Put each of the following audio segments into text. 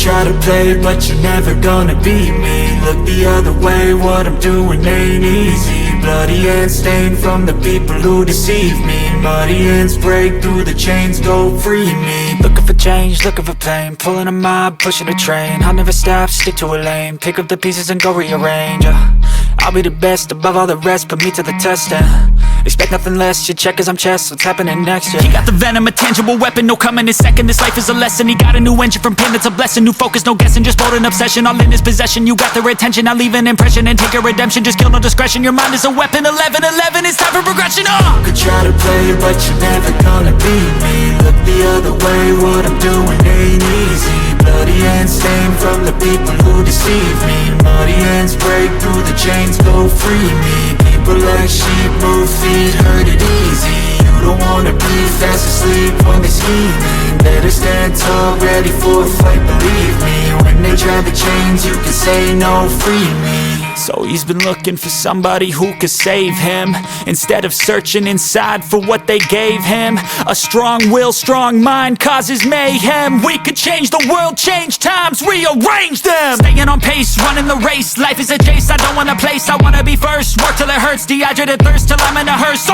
try to play, but you're never gonna beat me. Look the other way, what I'm doing ain't easy. Bloody hands stained from the people who deceive me. Muddy hands break through the chains, go free me. Looking for change, looking for pain, pulling a mob, pushing a train. I'll never stop, stick to a lane, pick up the pieces and go rearrange. I'll be the best above all the rest, put me to the test and expect nothing less, your check is I'm chess, what's happening next, yeah. He got the venom, a tangible weapon, no coming in second. This life is a lesson, he got a new engine from pain, that's a blessing. New focus, no guessing, just bold and obsession, all in his possession. You got their attention, I'll leave an impression and take a redemption. Just kill, no discretion, your mind is a weapon. 11-11, it's time for progression, You could try to play, but you're never gonna beat me. Look the other way, what I'm doing ain't easy. Bloody hands stained from the people who deceive me. Muddy hands break through the chains, go free me. People like sheep move feet, hurt it easy. You don't wanna be fast asleep when they scheming. Better stand tall, ready for a fight, believe me. When they try the chains, you can say no, free me. So he's been looking for somebody who could save him, instead of searching inside for what they gave him. A strong will, strong mind causes mayhem. We could change the world, change times, rearrange them. Staying on pace, running the race. Life is a chase, I don't want a place, I wanna be first. Work till it hurts, dehydrated thirst till I'm in a hearse.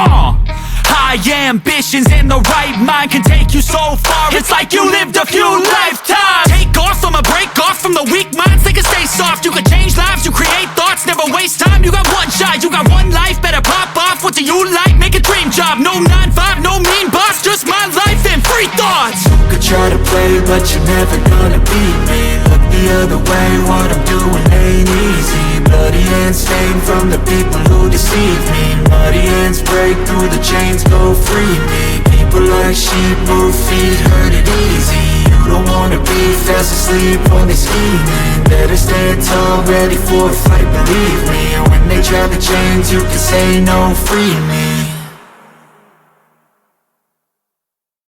High ambitions in the right mind can take you so far. It's like you lived a few lifetimes. Take off, I'ma break off from the weak minds. They can stay soft, you can change lives, you create thoughts, never waste time. You got one shot, you got one life, better pop off. What do you like? Make a dream job. No 9-5, no mean boss, just my life and free thoughts. You could try to play, but you're never gonna beat me. Look the other way, what I'm doing ain't easy. Bloody hands stained from the people who deceive me. Muddy hands break through the chains, go free me. People like sheep move feet, hurt it easy. You don't wanna be fast asleep when they scheming. Better stand tall, ready for a fight, believe me. When they try the chains, you can say no, free me.